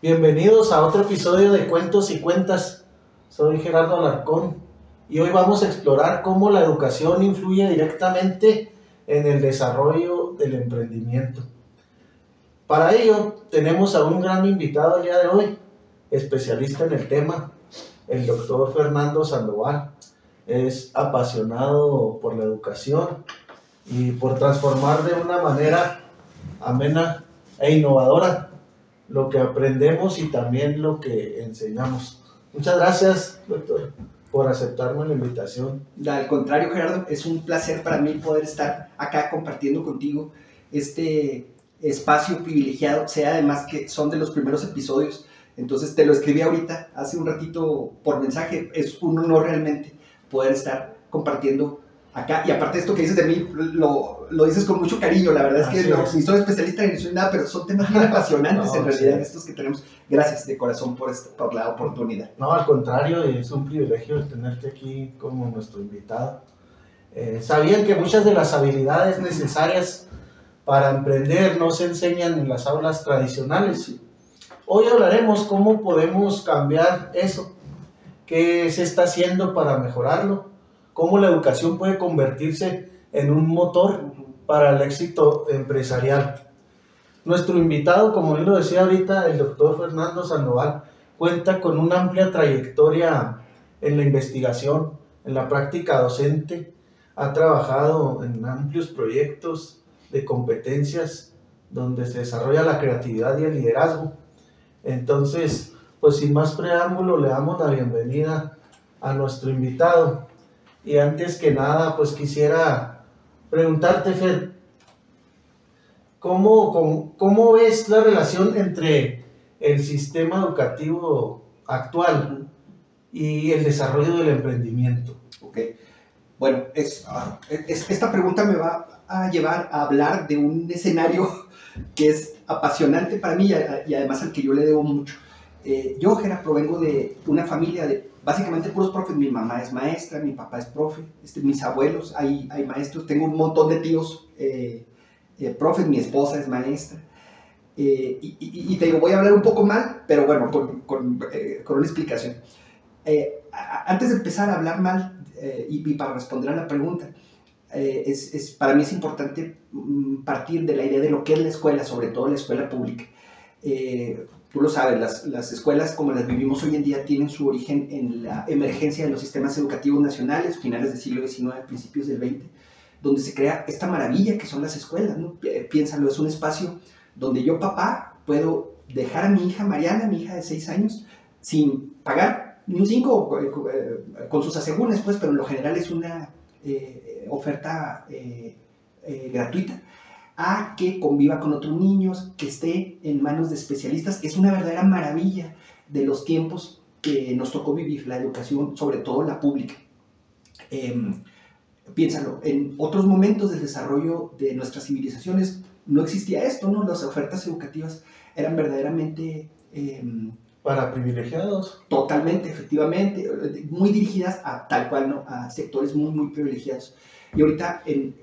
Bienvenidos a otro episodio de Cuentos y Cuentas. Soy Gerardo Alarcón y hoy vamos a explorar cómo la educación influye directamente en el desarrollo del emprendimiento. Para ello tenemos a un gran invitado el día de hoy, especialista en el tema, el doctor Fernando Sandoval. Es apasionado por la educación y por transformar de una manera amena e innovadora lo que aprendemos y también lo que enseñamos. Muchas gracias, doctor, por aceptarme la invitación. Al contrario, Gerardo, es un placer para mí poder estar acá compartiendo contigo este espacio privilegiado, sea además que son de los primeros episodios. Entonces te lo escribí ahorita, hace un ratito por mensaje. Es un honor realmente poder estar compartiendo acá. Y aparte de esto que dices de mí, lo dices con mucho cariño. La verdad es que ni soy especialista ni soy nada, pero son temas bien apasionantes en realidad, estos que tenemos. Gracias de corazón por la oportunidad. No, al contrario, es un privilegio tenerte aquí como nuestro invitado. ¿Sabían que muchas de las habilidades necesarias para emprender no se enseñan en las aulas tradicionales? Hoy hablaremos cómo podemos cambiar eso, qué se está haciendo para mejorarlo, cómo la educación puede convertirse en un motor para el éxito empresarial. Nuestro invitado, como él lo decía ahorita, el doctor Fernando Sandoval, cuenta con una amplia trayectoria en la investigación, en la práctica docente. Ha trabajado en amplios proyectos de competencias donde se desarrolla la creatividad y el liderazgo. Entonces, pues sin más preámbulo, le damos la bienvenida a nuestro invitado. Y antes que nada, pues quisiera preguntarte, Fer, ¿cómo ves la relación entre el sistema educativo actual y el desarrollo del emprendimiento? Ok, bueno, esta pregunta me va a llevar a hablar de un escenario que es apasionante para mí y además al que yo le debo mucho. Yo, Gerardo, provengo de una familia de básicamente puros profes. Mi mamá es maestra, mi papá es profe, mis abuelos hay maestros, tengo un montón de tíos profes, mi esposa es maestra. Y te digo, voy a hablar un poco mal, pero bueno, con una explicación. Antes de empezar a hablar mal y para responder a la pregunta, para mí es importante partir de la idea de lo que es la escuela, sobre todo la escuela pública. Tú lo sabes, las escuelas como las vivimos hoy en día tienen su origen en la emergencia de los sistemas educativos nacionales, finales del siglo XIX, principios del XX, donde se crea esta maravilla que son las escuelas, ¿no? Piénsalo, es un espacio donde yo, papá, puedo dejar a mi hija Mariana, mi hija de 6 años, sin pagar ni un 5 con sus asegúnes, pues, pero en lo general es una oferta gratuita, a que conviva con otros niños, que esté en manos de especialistas. Es una verdadera maravilla de los tiempos que nos tocó vivir, la educación, sobre todo la pública. Piénsalo, en otros momentos del desarrollo de nuestras civilizaciones no existía esto, ¿no? Las ofertas educativas eran verdaderamente para privilegiados. Totalmente, efectivamente, muy dirigidas a tal cual, ¿no? A sectores muy, muy privilegiados. Y ahorita en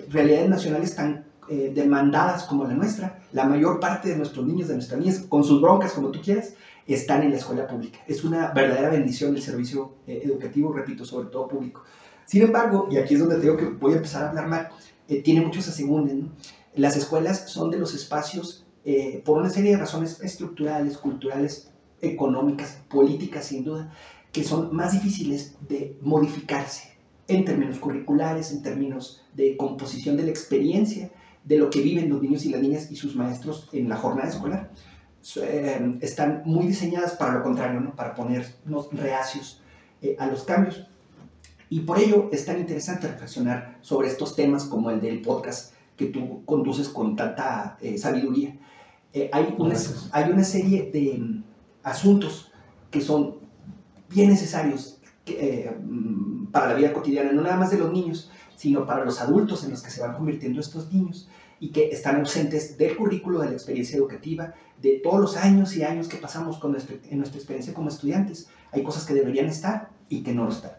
realidades nacionales tan demandadas como la nuestra, la mayor parte de nuestros niños, de nuestras niñas, con sus broncas, como tú quieras, están en la escuela pública. Es una verdadera bendición el servicio educativo, repito, sobre todo público. Sin embargo, y aquí es donde te digo que voy a empezar a hablar mal, tiene muchos asegúnes, ¿no? Las escuelas son de los espacios, por una serie de razones estructurales, culturales, económicas, políticas, sin duda, que son más difíciles de modificarse en términos curriculares, en términos de composición de la experiencia, de lo que viven los niños y las niñas y sus maestros en la jornada escolar. Están muy diseñadas para lo contrario, ¿no? Para ponernos reacios a los cambios. Y por ello es tan interesante reflexionar sobre estos temas como el del podcast que tú conduces con tanta sabiduría. Hay una serie de asuntos que son bien necesarios para la vida cotidiana, no nada más de los niños, sino para los adultos en los que se van convirtiendo estos niños y que están ausentes del currículo, de la experiencia educativa, de todos los años y años que pasamos en nuestra experiencia como estudiantes. Hay cosas que deberían estar y que no lo están.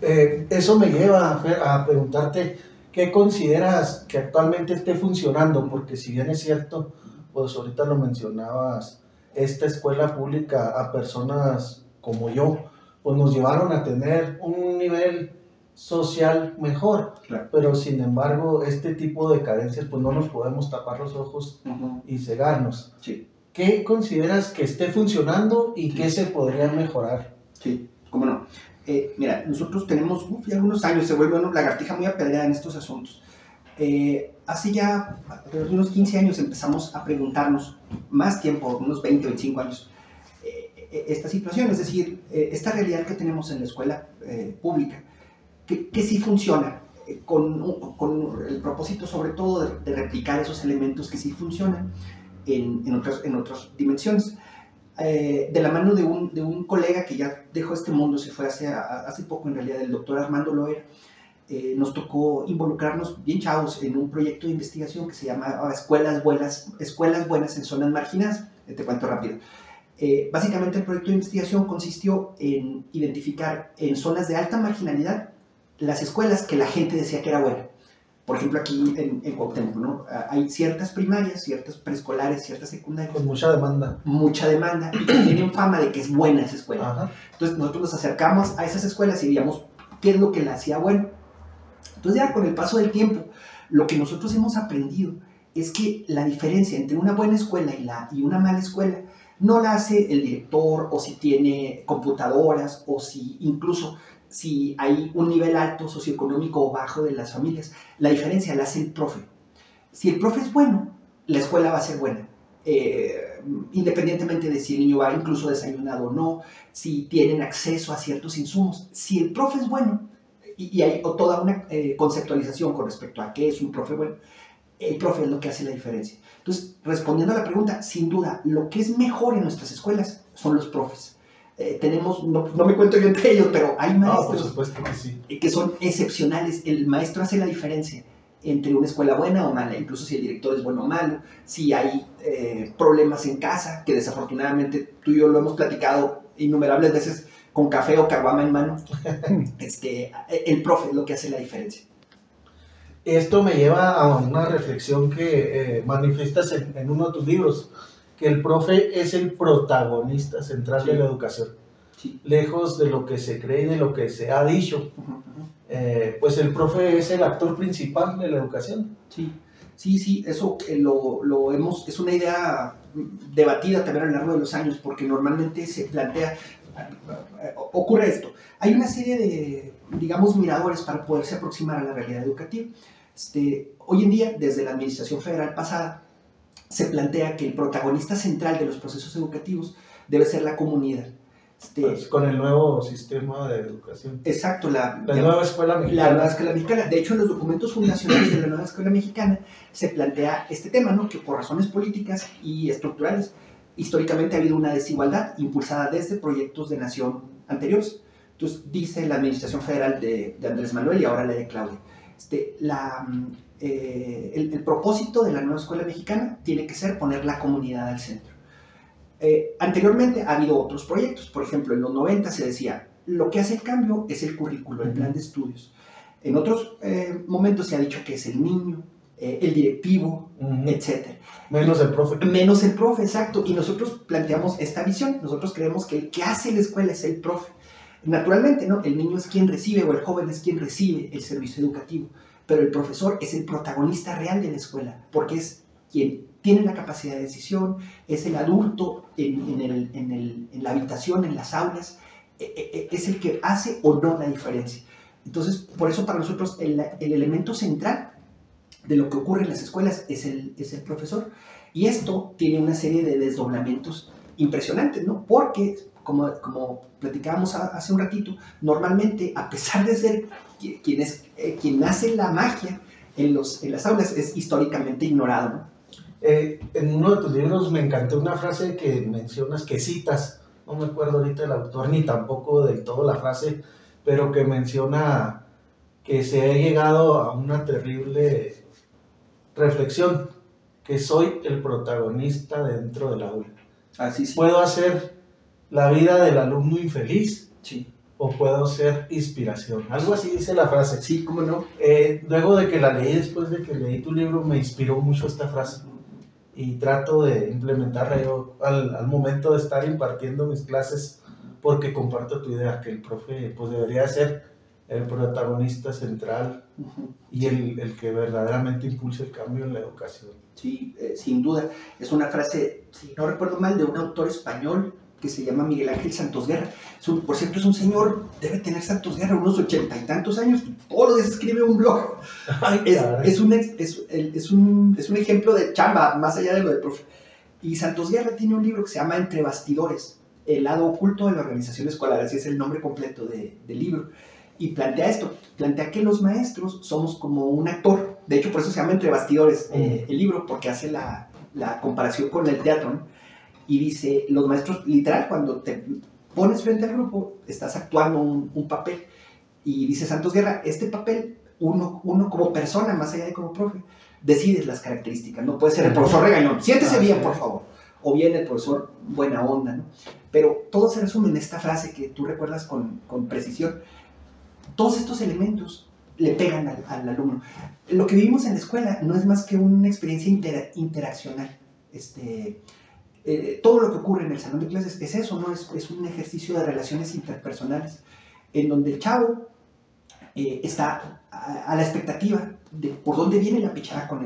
Eso me lleva a preguntarte, ¿qué consideras que actualmente esté funcionando? Porque si bien es cierto, pues ahorita lo mencionabas, esta escuela pública a personas como yo, pues nos llevaron a tener un nivel social mejor, Claro. pero sin embargo este tipo de carencias pues no nos podemos tapar los ojos y cegarnos. Sí. ¿Qué consideras que esté funcionando y qué se podría mejorar? Sí, cómo no. Mira, nosotros tenemos ya algunos años, se vuelve una lagartija muy apedreada en estos asuntos. Hace ya alrededor de unos 15 años empezamos a preguntarnos, más tiempo, unos 20, 25 años, esta situación, es decir, esta realidad que tenemos en la escuela pública, que sí funciona, con el propósito sobre todo de replicar esos elementos que sí funcionan en otras dimensiones. De la mano de un colega que ya dejó este mundo, se fue hace poco en realidad, el doctor Armando Loera, nos tocó involucrarnos bien chavos en un proyecto de investigación que se llama Escuelas Buenas en Zonas Marginadas. Te cuento rápido. Básicamente el proyecto de investigación consistió en identificar en zonas de alta marginalidad las escuelas que la gente decía que era buena. Por ejemplo, aquí en Cuauhtémoc, ¿no? Hay ciertas primarias, ciertas preescolares, ciertas secundarias. Con mucha demanda. Mucha demanda y que tienen fama de que es buena esa escuela. Ajá. Entonces nosotros nos acercamos a esas escuelas y veíamos qué es lo que la hacía bueno. Entonces ya con el paso del tiempo, lo que nosotros hemos aprendido es que la diferencia entre una buena escuela y una mala escuela no la hace el director, o si tiene computadoras, o si incluso si hay un nivel alto socioeconómico o bajo de las familias. La diferencia la hace el profe. Si el profe es bueno, la escuela va a ser buena. Independientemente de si el niño va incluso desayunado o no, si tienen acceso a ciertos insumos. Si el profe es bueno, y hay toda una conceptualización con respecto a qué es un profe bueno, el profe es lo que hace la diferencia. Entonces, respondiendo a la pregunta, sin duda, lo que es mejor en nuestras escuelas son los profes. Tenemos, no me cuento yo entre ellos, pero hay maestros por supuesto que sí, que son excepcionales. El maestro hace la diferencia entre una escuela buena o mala, incluso si el director es bueno o malo, si hay problemas en casa, que desafortunadamente tú y yo lo hemos platicado innumerables veces con café o caguama en mano. El profe es lo que hace la diferencia. Esto me lleva a una reflexión que manifiestas en uno de tus libros, que el profe es el protagonista central de la educación. Sí. Lejos de lo que se cree y de lo que se ha dicho, pues el profe es el actor principal de la educación. Sí, eso es una idea debatida también a lo largo de los años, porque normalmente se plantea, ocurre esto, hay una serie de, digamos, miradores para poderse aproximar a la realidad educativa. Hoy en día, desde la administración federal pasada, se plantea que el protagonista central de los procesos educativos debe ser la comunidad. Pues con el nuevo sistema de educación. Exacto, la nueva escuela mexicana. La nueva escuela mexicana. De hecho, en los documentos fundacionales de la nueva escuela mexicana se plantea este tema, ¿no? Que por razones políticas y estructurales, históricamente ha habido una desigualdad impulsada desde proyectos de nación anteriores. Entonces, dice la administración federal de Andrés Manuel y ahora la de Claudia. El propósito de la nueva escuela mexicana tiene que ser poner la comunidad al centro. Anteriormente ha habido otros proyectos. Por ejemplo, en los 90 se decía, lo que hace el cambio es el currículo, el plan de estudios. En otros momentos se ha dicho que es el niño, el directivo, etc. Menos el profe. Menos el profe, exacto. Y nosotros planteamos esta visión. Nosotros creemos que el que hace la escuela es el profe. Naturalmente, ¿no? El niño es quien recibe, o el joven es quien recibe el servicio educativo, pero el profesor es el protagonista real de la escuela, porque es quien tiene la capacidad de decisión, es el adulto en la habitación, en las aulas, es el que hace o no la diferencia. Entonces, por eso para nosotros el elemento central de lo que ocurre en las escuelas es el profesor. Y esto tiene una serie de desdoblamientos impresionantes, ¿no? Porque, como platicábamos hace un ratito, normalmente, a pesar de ser quien hace la magia en las aulas, es históricamente ignorado, ¿no? En uno de tus libros me encantó una frase que mencionas, que citas, no me acuerdo ahorita el autor ni tampoco del todo la frase, pero que menciona que se ha llegado a una terrible reflexión, que soy el protagonista dentro del aula. Así sí. ¿Puedo hacer la vida del alumno infeliz? Sí. ¿O puedo ser inspiración? Algo así dice la frase. Sí, ¿cómo no? Luego de que la leí, después de que leí tu libro, me inspiró mucho esta frase. y trato de implementarla yo al momento de estar impartiendo mis clases, porque comparto tu idea que el profe pues debería ser el protagonista central y el que verdaderamente impulse el cambio en la educación. Sí, sin duda. Es una frase, si no recuerdo mal, de un autor español que se llama Miguel Ángel Santos Guerra. Por cierto, es un señor, debe tener Santos Guerra unos 80 y tantos años, todos los días escribe un blog. Ay, es un ejemplo de chamba, más allá de lo de profe. Y Santos Guerra tiene un libro que se llama Entre Bastidores, el lado oculto de la organización escolar, así es el nombre completo del libro. Y plantea esto, plantea que los maestros somos como un actor, de hecho por eso se llama Entre Bastidores el libro, porque hace la comparación con el teatro, ¿no? Y dice, los maestros, literal, cuando te pones frente al grupo, estás actuando un papel, y dice Santos Guerra, este papel, uno como persona, más allá de como profe, decides las características, no puede ser el profesor regañón, siéntese bien, por favor, o bien el profesor buena onda, ¿no? Pero todo se resume en esta frase que tú recuerdas con precisión. Todos estos elementos le pegan al alumno. Lo que vivimos en la escuela no es más que una experiencia interaccional. Todo lo que ocurre en el salón de clases es eso, ¿no? Es un ejercicio de relaciones interpersonales, en donde el chavo está a la expectativa de por dónde viene la pichada con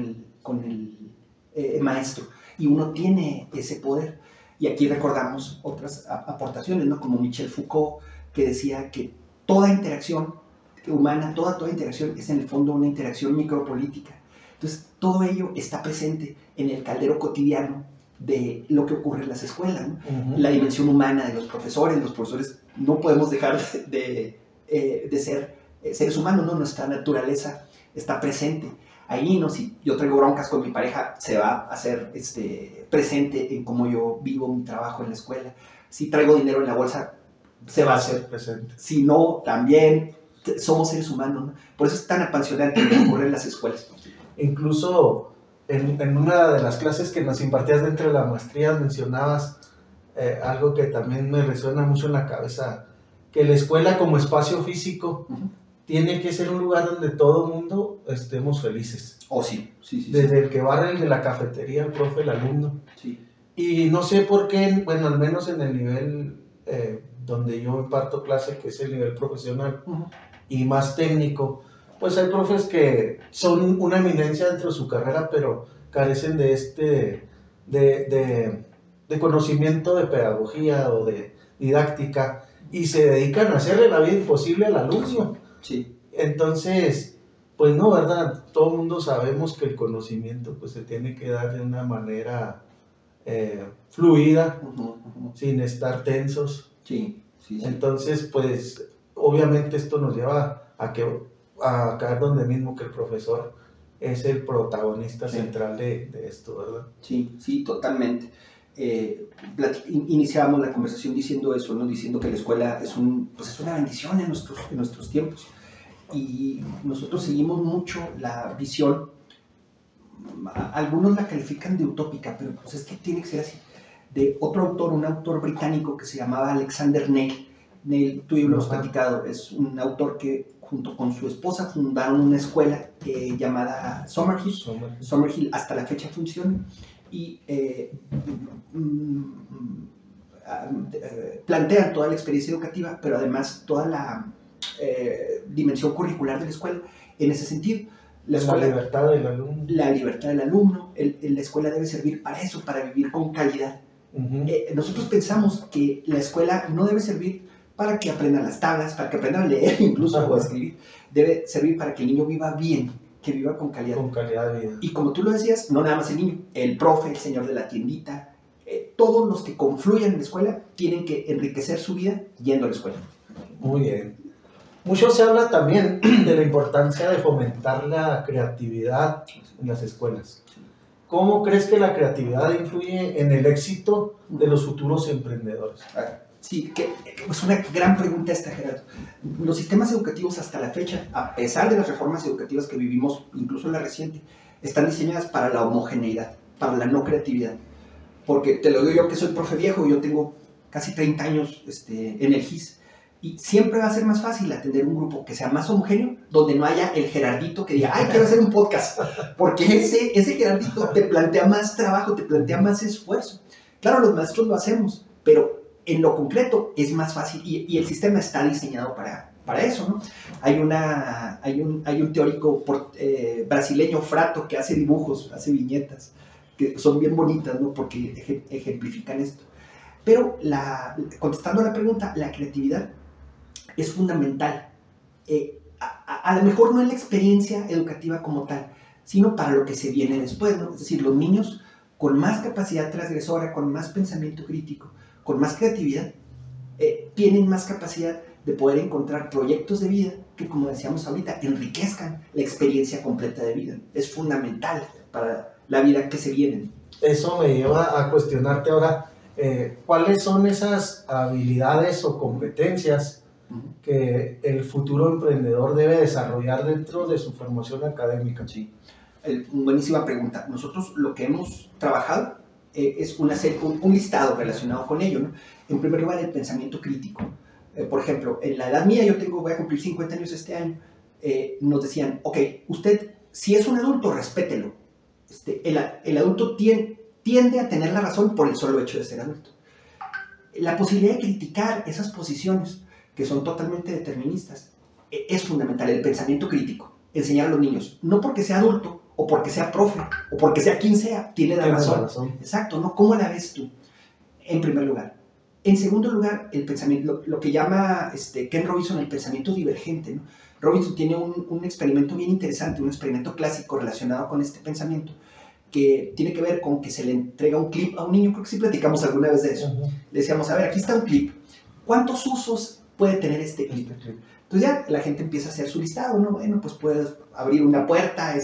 el maestro, y uno tiene ese poder. Y aquí recordamos otras aportaciones, ¿no? Como Michel Foucault, que decía que toda interacción humana, toda interacción es en el fondo una interacción micropolítica. Entonces, todo ello está presente en el caldero cotidiano de lo que ocurre en las escuelas, ¿no? La dimensión humana de los profesores no podemos dejar de ser seres humanos, ¿no? Nuestra naturaleza está presente. Ahí, ¿no? Si yo traigo broncas con mi pareja, se va a hacer presente en cómo yo vivo mi trabajo en la escuela. Si traigo dinero en la bolsa, se va a hacer presente. Si no, también somos seres humanos, ¿no? Por eso es tan apasionante lo que ocurre en las escuelas. Incluso en una de las clases que nos impartías dentro de la maestría mencionabas algo que también me resuena mucho en la cabeza, que la escuela como espacio físico tiene que ser un lugar donde todo el mundo estemos felices. Oh, sí. Desde el que barre, el de la cafetería, el profe, el alumno. Sí. Y no sé por qué, bueno, al menos en el nivel donde yo imparto clase, que es el nivel profesional y más técnico, pues hay profes que son una eminencia dentro de su carrera, pero carecen de de conocimiento de pedagogía o de didáctica, y se dedican a hacerle la vida imposible al alumno. Sí. Entonces, pues no, ¿verdad? Todo el mundo sabemos que el conocimiento pues se tiene que dar de una manera fluida, sin estar tensos. Sí. Entonces, pues, obviamente esto nos lleva a caer donde mismo, que el profesor es el protagonista central de esto, ¿verdad? Sí, totalmente. Iniciábamos la conversación diciendo eso, ¿no? Diciendo que la escuela es una bendición en nuestros tiempos. Y nosotros seguimos mucho la visión, algunos la califican de utópica, pero pues es que tiene que ser así, de otro autor, un autor británico que se llamaba Alexander Neil. Neil, tú y yo lo hemos platicado, es un autor que junto con su esposa fundaron una escuela llamada Summerhill. Summerhill hasta la fecha funciona, y plantean toda la experiencia educativa, pero además toda la dimensión curricular de la escuela en ese sentido. La libertad del alumno. La libertad del alumno. La escuela debe servir para eso, para vivir con calidad. Nosotros pensamos que la escuela no debe servir para que aprendan las tablas, para que aprendan a leer incluso o a escribir. Debe servir para que el niño viva bien, que viva con calidad. Con calidad de vida. Y como tú lo decías, no nada más el niño, el profe, el señor de la tiendita, todos los que confluyen en la escuela tienen que enriquecer su vida yendo a la escuela. Muy bien. Mucho se habla también de la importancia de fomentar la creatividad en las escuelas. ¿Cómo crees que la creatividad influye en el éxito de los futuros emprendedores? Sí, que es una gran pregunta esta, Gerardo. Los sistemas educativos hasta la fecha, a pesar de las reformas educativas que vivimos, incluso la reciente, están diseñadas para la homogeneidad, para la no creatividad. Porque te lo digo yo, que soy profe viejo, yo tengo casi 30 años en el GIS. Y siempre va a ser más fácil atender un grupo que sea más homogéneo, donde no haya el Gerardito que diga, ay, quiero hacer un podcast. Porque ese Gerardito te plantea más trabajo, te plantea más esfuerzo. Claro, los maestros lo hacemos, pero en lo concreto es más fácil y el sistema está diseñado para eso, ¿no? Hay un teórico brasileño, Frato, que hace dibujos, hace viñetas, que son bien bonitas, ¿no? Porque ejemplifican esto. Pero contestando a la pregunta, la creatividad es fundamental. A lo mejor no en la experiencia educativa como tal, sino para lo que se viene después, ¿no? Es decir, los niños con más capacidad transgresora, con más pensamiento crítico, con más creatividad, tienen más capacidad de poder encontrar proyectos de vida que, como decíamos ahorita, enriquezcan la experiencia completa de vida. Es fundamental para la vida que se viene. Eso me lleva a cuestionarte ahora, ¿cuáles son esas habilidades o competencias que el futuro emprendedor debe desarrollar dentro de su formación académica? Sí, buenísima pregunta. Nosotros lo que hemos trabajado es un listado relacionado con ello, ¿no? En primer lugar, el pensamiento crítico. Por ejemplo, en la edad mía, voy a cumplir 50 años este año, nos decían, ok, usted, si es un adulto, respételo. El adulto tiende a tener la razón por el solo hecho de ser adulto. La posibilidad de criticar esas posiciones que son totalmente deterministas es fundamental, el pensamiento crítico. Enseñar a los niños, no porque sea adulto, o porque sea profe, o porque sea quien sea, tiene la razón. Exacto, ¿no? ¿Cómo la ves tú? En primer lugar. En segundo lugar, el pensamiento, lo que llama Ken Robinson el pensamiento divergente, ¿no? Robinson tiene un experimento bien interesante, un experimento clásico relacionado con este pensamiento, que tiene que ver con que se le entrega un clip a un niño. Creo que sí platicamos alguna vez de eso. Le decíamos, a ver, aquí está un clip. ¿Cuántos usos puede tener este clip? Entonces ya la gente empieza a hacer su listado, ¿no? Bueno, pues puedes abrir una puerta,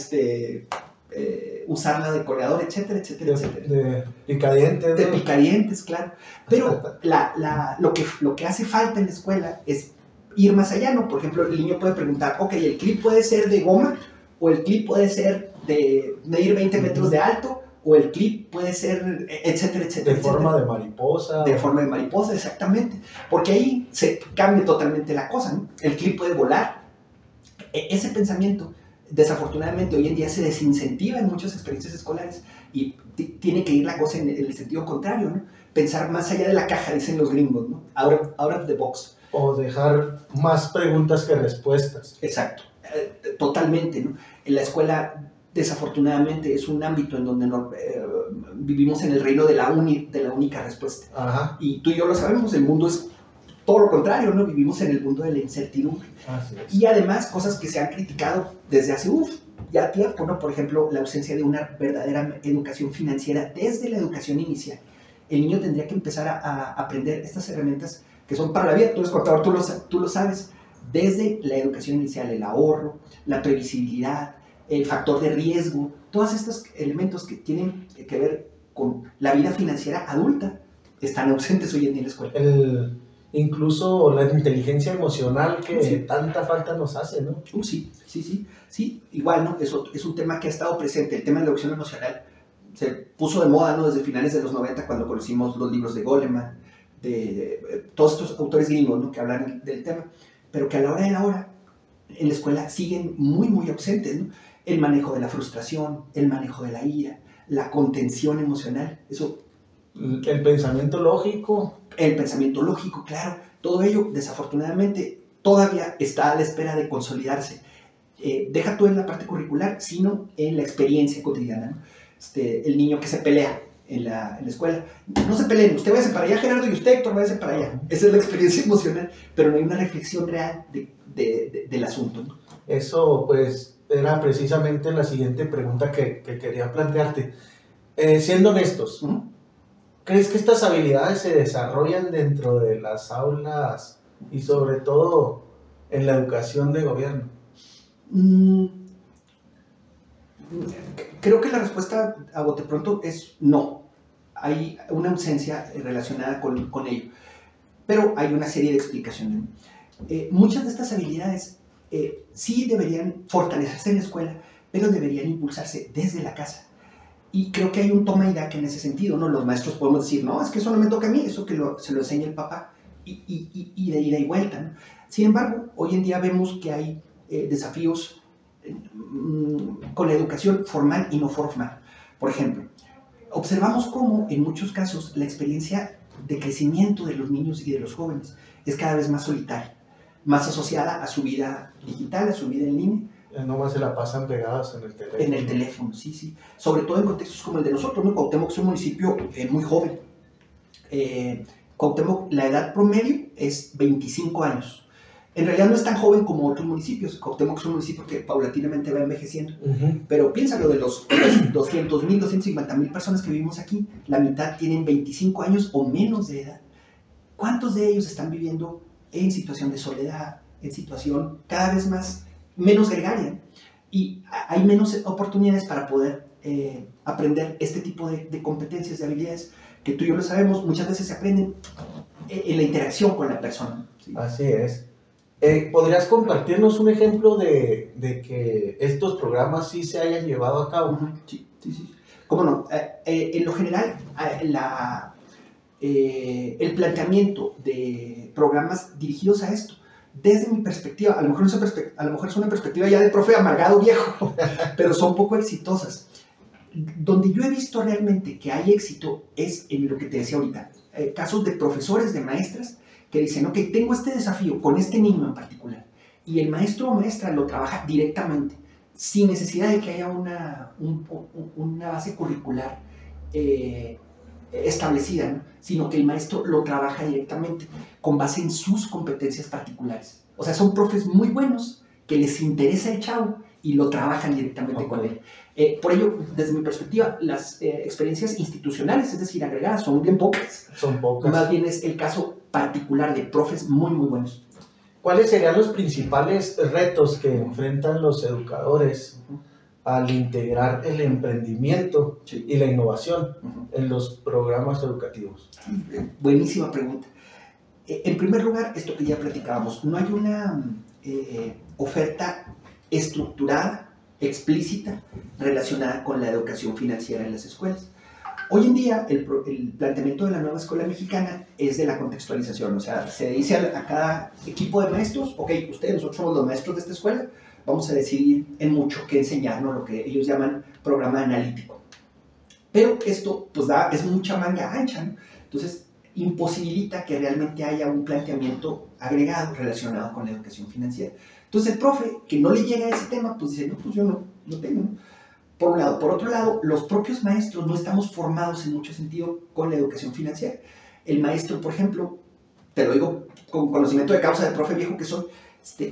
usarla de colgador, etcétera, etcétera, etcétera. De picadientes. ¿No? De picadientes, claro. Pero lo que hace falta en la escuela es ir más allá, ¿no? Por ejemplo, el niño puede preguntar, ok, ¿el clip puede ser de goma? ¿O el clip puede ser de medir 20 metros de alto? ¿O el clip puede ser, etcétera, etcétera? De forma de mariposa. De forma de mariposa, exactamente. Porque ahí se cambia totalmente la cosa, ¿no? El clip puede volar. Ese pensamiento, desafortunadamente, hoy en día se desincentiva en muchas experiencias escolares y tiene que ir la cosa en el sentido contrario, ¿no? Pensar más allá de la caja, dicen los gringos, ¿no? Out of the box. O dejar más preguntas que respuestas. Exacto. Totalmente, ¿no? En la escuela, desafortunadamente, es un ámbito en donde vivimos en el reino de la única respuesta. Ajá. Y tú y yo lo sabemos, el mundo es todo lo contrario, ¿no? Vivimos en el mundo de la incertidumbre. Así es. Y además, cosas que se han criticado desde hace ya tiempo, ¿no? Por ejemplo, la ausencia de una verdadera educación financiera desde la educación inicial. El niño tendría que empezar a aprender estas herramientas que son para la vida. Tú eres contador, tú lo sabes. Desde la educación inicial, el ahorro, la previsibilidad, el factor de riesgo, todos estos elementos que tienen que ver con la vida financiera adulta están ausentes hoy en día en la escuela. Incluso la inteligencia emocional que tanta falta nos hace, ¿no? Sí, igual, ¿no? Eso es un tema que ha estado presente. El tema de la educación emocional se puso de moda, ¿no? Desde finales de los 90, cuando conocimos los libros de Goleman, de todos estos autores gringos, ¿no? Que hablan del tema, pero que a la hora de la hora en la escuela siguen muy, muy ausentes, ¿no? El manejo de la frustración, el manejo de la ira, la contención emocional, eso. El pensamiento lógico. El pensamiento lógico, claro. Todo ello, desafortunadamente, todavía está a la espera de consolidarse. Deja tú en la parte curricular, sino en la experiencia cotidiana, ¿no? El niño que se pelea en la escuela. No se peleen, usted váyase para allá, Gerardo, y usted, Héctor, váyase para allá. Esa es la experiencia emocional, pero no hay una reflexión real del asunto, ¿no? Eso, pues, era precisamente la siguiente pregunta que quería plantearte. Siendo honestos, ¿crees que estas habilidades se desarrollan dentro de las aulas y sobre todo en la educación de gobierno? Creo que la respuesta a bote pronto es no. Hay una ausencia relacionada con ello. Pero hay una serie de explicaciones. Muchas de estas habilidades sí deberían fortalecerse en la escuela, pero deberían impulsarse desde la casa. Y creo que hay un toma y daca en ese sentido, ¿no? Los maestros podemos decir, no, es que eso no me toca a mí, eso se lo enseña el papá. de ida y vuelta, ¿no? Sin embargo, hoy en día vemos que hay desafíos con la educación formal y no formal. Por ejemplo, observamos cómo en muchos casos la experiencia de crecimiento de los niños y de los jóvenes es cada vez más solitaria, más asociada a su vida digital, a su vida en línea. Nomás se la pasan pegados en el teléfono. En el teléfono, sí, sí. Sobre todo en contextos como el de nosotros, ¿no? Cuauhtémoc es un municipio muy joven. Cuauhtémoc, la edad promedio es 25 años. En realidad no es tan joven como otros municipios. Cuauhtémoc es un municipio que paulatinamente va envejeciendo. Pero piénsalo, de los 200,000, 250,000 personas que vivimos aquí, la mitad tienen 25 años o menos de edad. ¿Cuántos de ellos están viviendo en situación de soledad, en situación cada vez menos gregaria? Y hay menos oportunidades para poder aprender este tipo de competencias, de habilidades, que tú y yo lo sabemos, muchas veces se aprenden en la interacción con la persona, ¿sí? Así es. ¿Podrías compartirnos un ejemplo de que estos programas sí se hayan llevado a cabo? Sí, sí, sí. ¿Cómo no? En lo general, el planteamiento de programas dirigidos a esto, desde mi perspectiva, a lo mejor es una perspectiva ya de profe amargado viejo, pero son poco exitosas. Donde yo he visto realmente que hay éxito es en lo que te decía ahorita, casos de profesores, de maestras, que dicen, ok, tengo este desafío con este niño en particular, y el maestro o maestra lo trabaja directamente, sin necesidad de que haya una base curricular establecida, ¿no? Sino que el maestro lo trabaja directamente con base en sus competencias particulares. O sea, son profes muy buenos que les interesa el chavo y lo trabajan directamente con él. Por ello, desde mi perspectiva, las experiencias institucionales, es decir, agregadas, son bien pocas. Son pocas. Más bien es el caso particular de profes muy, muy buenos. ¿Cuáles serían los principales retos que enfrentan los educadores al integrar el emprendimiento y la innovación en los programas educativos? Buenísima pregunta. En primer lugar, esto que ya platicábamos, no hay una oferta estructurada, explícita, relacionada con la educación financiera en las escuelas. Hoy en día, el planteamiento de la nueva escuela mexicana es de la contextualización, o sea, se dice a cada equipo de maestros, ok, nosotros somos los maestros de esta escuela, vamos a decidir en mucho qué enseñarnos, lo que ellos llaman programa analítico. Pero esto, pues, es mucha manga ancha, ¿no? Entonces, imposibilita que realmente haya un planteamiento agregado relacionado con la educación financiera. Entonces, el profe que no le llega a ese tema, pues dice, no, pues yo no tengo, ¿no? Por un lado. Por otro lado, los propios maestros no estamos formados en mucho sentido con la educación financiera. El maestro, por ejemplo, te lo digo con conocimiento de causa de profe viejo que soy,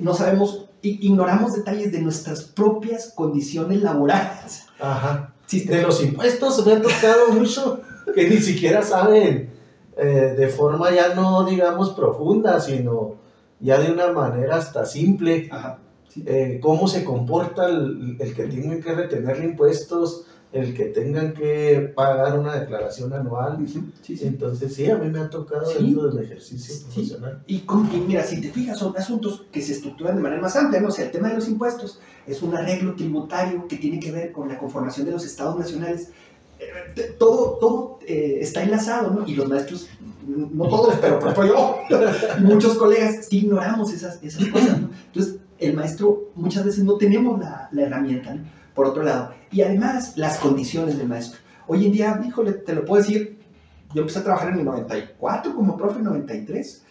no sabemos, ignoramos detalles de nuestras propias condiciones laborales. Ajá. Sí, de los impuestos me ha tocado mucho que ni siquiera saben de forma ya no, digamos, profunda, sino ya de una manera hasta simple. Ajá. Sí. Cómo se comporta el que tengan que retenerle impuestos, el que tengan que pagar una declaración anual. Sí. Entonces, sí, a mí me ha tocado dentro del ejercicio profesional. Y mira, si te fijas, son asuntos que se estructuran de manera más amplia, ¿no? O sea, el tema de los impuestos es un arreglo tributario que tiene que ver con la conformación de los estados nacionales. Todo está enlazado, ¿no? Y los maestros, no todos, pero por ejemplo yo, y muchos colegas, sí ignoramos esas cosas, ¿no? Entonces, el maestro muchas veces no tenemos la herramienta, ¿no? Por otro lado. Y además, las condiciones del maestro. Hoy en día, híjole, te lo puedo decir, yo empecé a trabajar en el 94 como profe, en 93.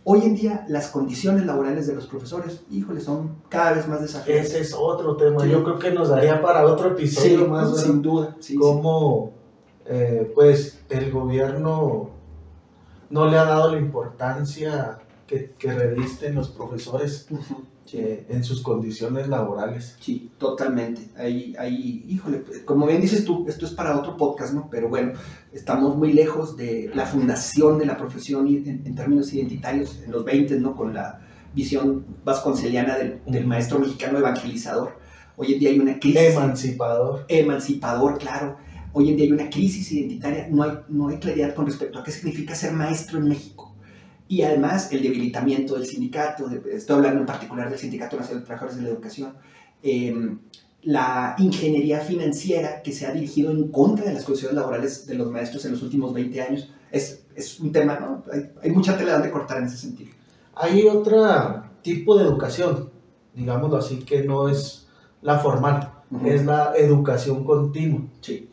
Hoy en día, las condiciones laborales de los profesores, híjole, son cada vez más desafiantes. Ese es otro tema. Sí. Yo creo que nos daría para otro episodio más. Sin duda. Sí, cómo, pues, el gobierno no le ha dado la importancia que revisten los profesores en sus condiciones laborales. Sí, totalmente. Ahí, híjole, como bien dices tú, esto es para otro podcast, ¿no? Pero bueno, estamos muy lejos de la fundación de la profesión en términos identitarios en los 20, ¿no? Con la visión vasconceliana del maestro mexicano evangelizador. Hoy en día hay una crisis. Emancipador, claro. Hoy en día hay una crisis identitaria, no hay claridad con respecto a qué significa ser maestro en México. Y además el debilitamiento del sindicato, estoy hablando en particular del Sindicato Nacional de Trabajadores de la Educación, la ingeniería financiera que se ha dirigido en contra de las condiciones laborales de los maestros en los últimos 20 años. Es un tema, ¿no? Hay mucha tela de cortar en ese sentido. Hay otro tipo de educación, digámoslo así, que no es la formal, es la educación continua. Sí.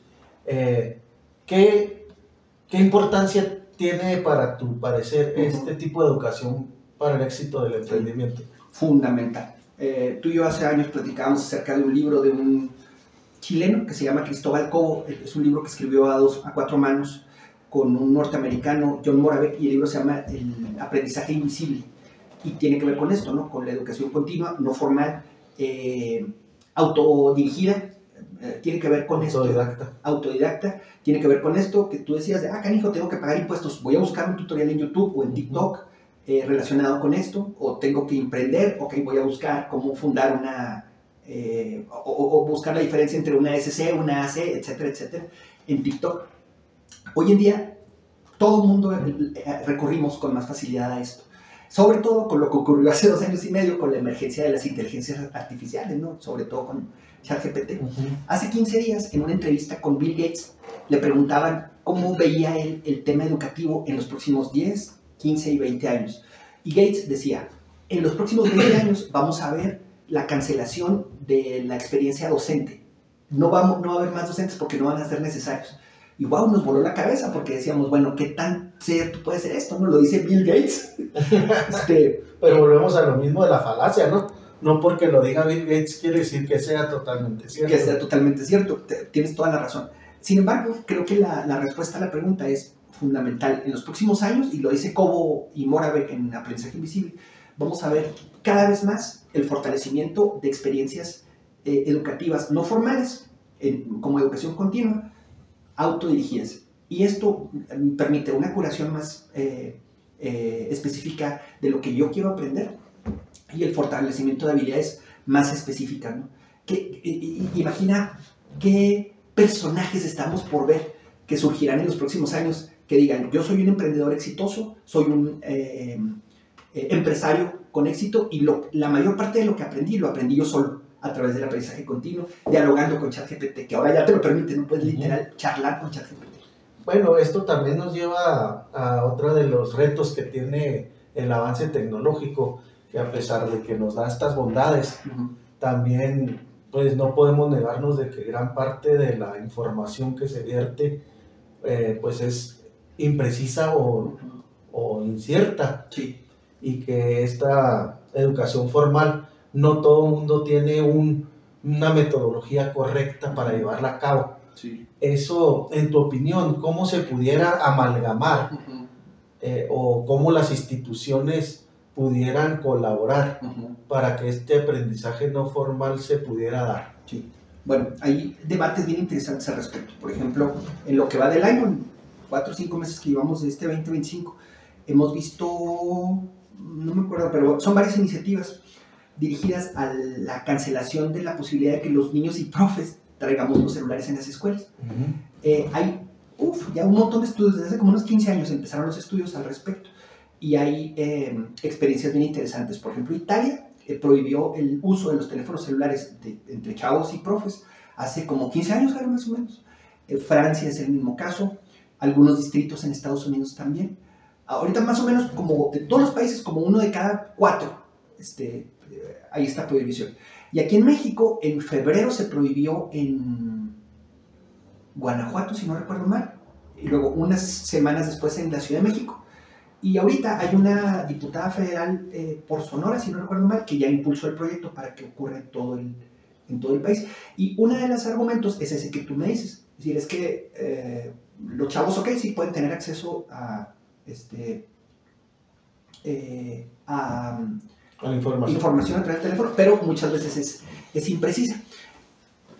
¿Qué importancia tiene, para tu parecer, este tipo de educación para el éxito del emprendimiento? Fundamental. Tú y yo hace años platicábamos acerca de un libro de un chileno que se llama Cristóbal Cobo. Es un libro que escribió a 4 manos con un norteamericano, John Moravec, y el libro se llama El aprendizaje invisible. Y tiene que ver con esto, ¿no? Con la educación continua, no formal, autodirigida, tiene que ver con autodidacta, tiene que ver con esto que tú decías de, canijo, tengo que pagar impuestos, voy a buscar un tutorial en YouTube o en TikTok relacionado con esto, o tengo que emprender, ok, voy a buscar cómo fundar una, o buscar la diferencia entre una SC, una AC, etcétera, etcétera, en TikTok. Hoy en día, todo el mundo recurrimos con más facilidad a esto. Sobre todo con lo que ocurrió hace 2 años y medio con la emergencia de las inteligencias artificiales, ¿no? Sobre todo con ChatGPT. Hace 15 días, en una entrevista con Bill Gates, le preguntaban cómo veía él el tema educativo en los próximos 10, 15 y 20 años. Y Gates decía, en los próximos 20 años vamos a ver la cancelación de la experiencia docente. No va a haber más docentes porque no van a ser necesarios. Y wow, nos voló la cabeza porque decíamos, bueno, ¿qué tan cierto puede ser esto? ¿No? Lo dice Bill Gates. Pero volvemos a lo mismo de la falacia, ¿no? No porque lo diga Bill Gates quiere decir que sea totalmente cierto. Que sea totalmente cierto, tienes toda la razón. Sin embargo, creo que la respuesta a la pregunta es fundamental. En los próximos años, y lo dice Cobo y Moravec en Aprendizaje Invisible, vamos a ver cada vez más el fortalecimiento de experiencias educativas no formales, como educación continua, autodirigidas. Y esto permite una curación más específica de lo que yo quiero aprender y el fortalecimiento de habilidades más específicas, ¿no? Imagina qué personajes estamos por ver que surgirán en los próximos años que digan, yo soy un emprendedor exitoso, soy un empresario con éxito y la mayor parte de lo que aprendí, lo aprendí yo solo a través del aprendizaje continuo, dialogando con ChatGPT, que ahora ya te lo permite, no puedes literal charlar con ChatGPT. Bueno, esto también nos lleva a otro de los retos que tiene el avance tecnológico, que a pesar de que nos da estas bondades, también pues no podemos negarnos de que gran parte de la información que se vierte pues es imprecisa o incierta. Sí. Y que esta educación formal no todo el mundo tiene una metodología correcta para llevarla a cabo. Sí. Eso, en tu opinión, ¿cómo se pudiera amalgamar o cómo las instituciones pudieran colaborar para que este aprendizaje no formal se pudiera dar? Sí. Bueno, hay debates bien interesantes al respecto. Por ejemplo, en lo que va del año, en 4 o 5 meses que llevamos de este 2025, hemos visto, no me acuerdo, pero son varias iniciativas dirigidas a la cancelación de la posibilidad de que los niños y profes traigamos los celulares en las escuelas. Hay ya un montón de estudios, desde hace como unos 15 años empezaron los estudios al respecto, y hay experiencias bien interesantes. Por ejemplo, Italia prohibió el uso de los teléfonos celulares entre chavos y profes hace como 15 años, más o menos. Francia es el mismo caso, algunos distritos en Estados Unidos también. Ahorita más o menos, como de todos los países, como 1 de cada 4 hay esta prohibición. Y aquí en México, en febrero se prohibió en Guanajuato, si no recuerdo mal, y luego unas semanas después en la Ciudad de México. Y ahorita hay una diputada federal por Sonora, si no recuerdo mal, que ya impulsó el proyecto para que ocurra en todo el país. Y uno de los argumentos es ese que tú me dices. Es decir, es que los chavos, ok, sí pueden tener acceso a la información a través del teléfono, pero muchas veces es imprecisa.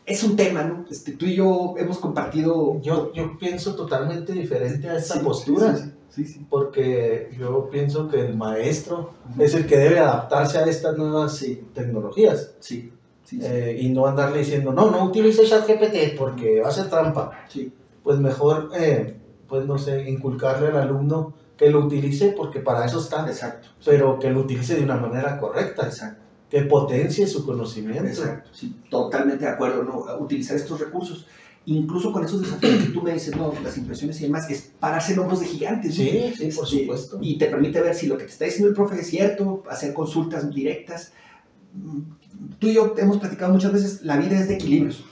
Es un tema, ¿no? Tú y yo hemos compartido... Yo pienso totalmente diferente a esa postura. Sí. Porque yo pienso que el maestro es el que debe adaptarse a estas nuevas tecnologías. Sí. Y no andarle diciendo, no utilice ChatGPT porque va a ser trampa. Sí. Pues mejor, pues no sé, inculcarle al alumno que lo utilice porque para eso está. Exacto. Pero que lo utilice de una manera correcta. Exacto. que potencie su conocimiento. Exacto, sí, totalmente de acuerdo, ¿no? Utilizar estos recursos, incluso con esos desafíos que tú me dices, no, las impresiones y demás, es pararse en hombros de gigantes, ¿no? Sí, sí, por supuesto. Y te permite ver si lo que te está diciendo el profe es cierto, hacer consultas directas. Tú y yo hemos platicado muchas veces, la vida es de equilibrios.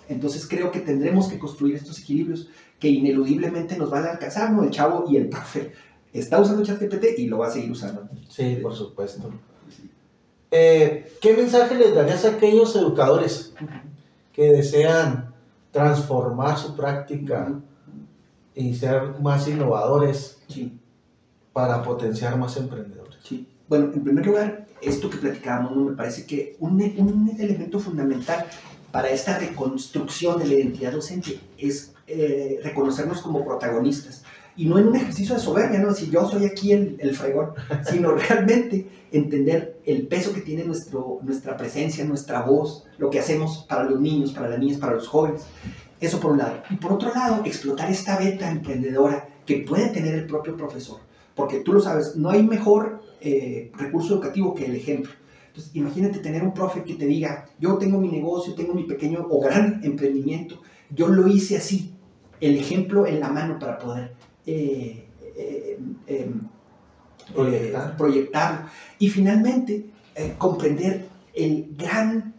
Entonces creo que tendremos que construir estos equilibrios que ineludiblemente nos van a alcanzar, ¿no? El chavo y el profe está usando ChatGPT y lo va a seguir usando. Sí, por supuesto. ¿Qué mensaje les darías a aquellos educadores que desean transformar su práctica y ser más innovadores para potenciar más emprendedores? Sí. Bueno, en primer lugar, esto que platicábamos, ¿no? Me parece que un elemento fundamental para esta reconstrucción de la identidad docente es reconocernos como protagonistas. Y no en un ejercicio de soberbia, ¿no? Si yo soy aquí el fregón, sino realmente entender el peso que tiene nuestra presencia, nuestra voz, lo que hacemos para los niños, para las niñas, para los jóvenes. Eso por un lado. Y por otro lado, explotar esta beta emprendedora que puede tener el propio profesor. Porque tú lo sabes, no hay mejor recurso educativo que el ejemplo. Entonces, imagínate tener un profe que te diga, yo tengo mi negocio, tengo mi pequeño o gran emprendimiento, yo lo hice así, el ejemplo en la mano para poder proyectarlo. Y finalmente, comprender el gran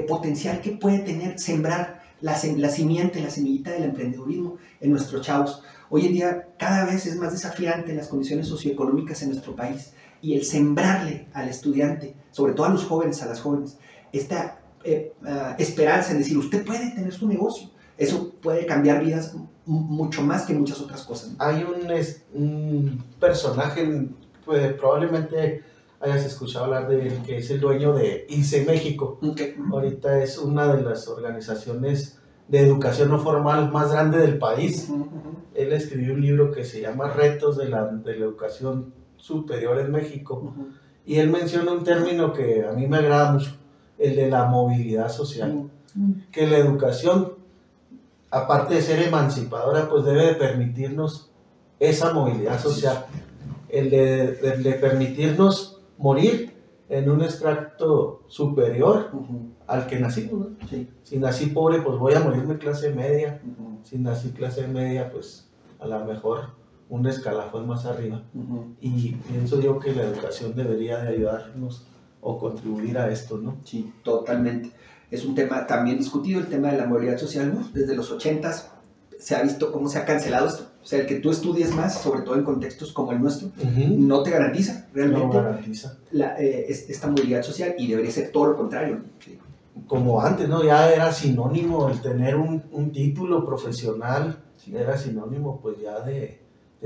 potencial que puede tener sembrar la simiente, la semillita del emprendedurismo en nuestros chavos. Hoy en día cada vez es más desafiante las condiciones socioeconómicas en nuestro país y el sembrarle al estudiante, sobre todo a los jóvenes, a las jóvenes, esta esperanza en decir, usted puede tener su negocio. Eso puede cambiar vidas mucho más que muchas otras cosas. Hay un personaje, pues, probablemente hayas escuchado hablar de él, que es el dueño de ICE México. Ahorita es una de las organizaciones de educación no formal más grande del país. Él escribió un libro que se llama Retos de la Educación Superior en México. Y él menciona un término que a mí me agrada mucho, el de la movilidad social. Que la educación, aparte de ser emancipadora, pues debe de permitirnos esa movilidad social, el de permitirnos morir en un extracto superior al que nacimos, ¿no? Sí. Si nací pobre, pues voy a morirme clase media. Si nací clase media, pues a lo mejor un escalafón más arriba. Y pienso yo que la educación debería de ayudarnos o contribuir a esto, ¿no? Sí, totalmente. Es un tema también discutido, el tema de la movilidad social. Desde los 80s se ha visto cómo se ha cancelado esto. O sea, el que tú estudies más, sobre todo en contextos como el nuestro, no te garantiza realmente esta movilidad social, y debería ser todo lo contrario. Sí. Como antes, ¿no? Ya era sinónimo el tener un título profesional, era sinónimo pues ya de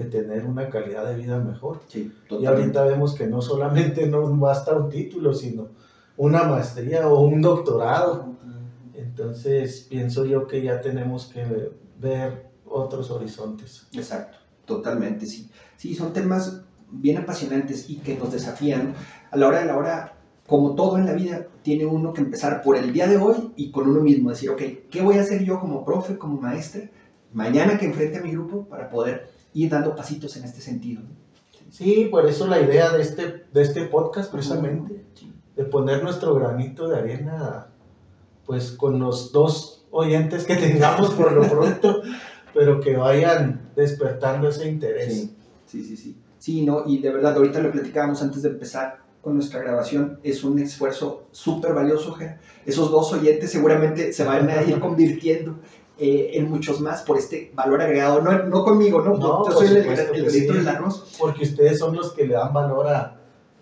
tener una calidad de vida mejor. Sí, y ahorita vemos que no solamente no basta un título, sino una maestría o un doctorado. Entonces pienso yo que ya tenemos que ver otros horizontes. Exacto, totalmente, sí. Sí, son temas bien apasionantes y que nos desafían. A la hora de la hora, como todo en la vida, tiene uno que empezar por el día de hoy y con uno mismo. Decir, ok, ¿qué voy a hacer yo como profe, como maestra, mañana que enfrente a mi grupo para poder ir dando pasitos en este sentido? Sí, por eso la idea de este podcast, precisamente, de poner nuestro granito de arena, pues con los 2 oyentes que tengamos por lo pronto, pero que vayan despertando ese interés. Sí, no, y de verdad, ahorita lo platicábamos antes de empezar con nuestra grabación, es un esfuerzo súper valioso, Ger. Esos 2 oyentes seguramente se van a ir convirtiendo en muchos más por este valor agregado, no conmigo, ¿no? Yo soy el granito del arroz. Porque ustedes son los que le dan valor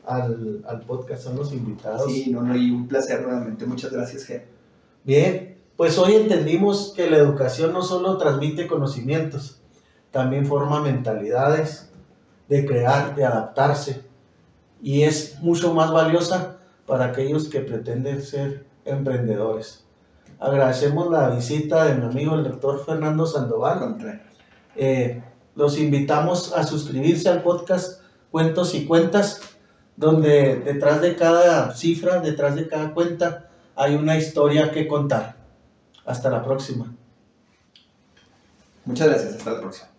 al podcast, son los invitados. Sí, y un placer nuevamente. Muchas gracias, Ger. Bien, pues hoy entendimos que la educación no solo transmite conocimientos, también forma mentalidades de crear, de adaptarse, y es mucho más valiosa para aquellos que pretenden ser emprendedores. Agradecemos la visita de mi amigo el doctor Fernando Sandoval. Los invitamos a suscribirse al podcast Cuentos y Cuentas, donde detrás de cada cifra, detrás de cada cuenta, hay una historia que contar. Hasta la próxima. Muchas gracias, hasta la próxima.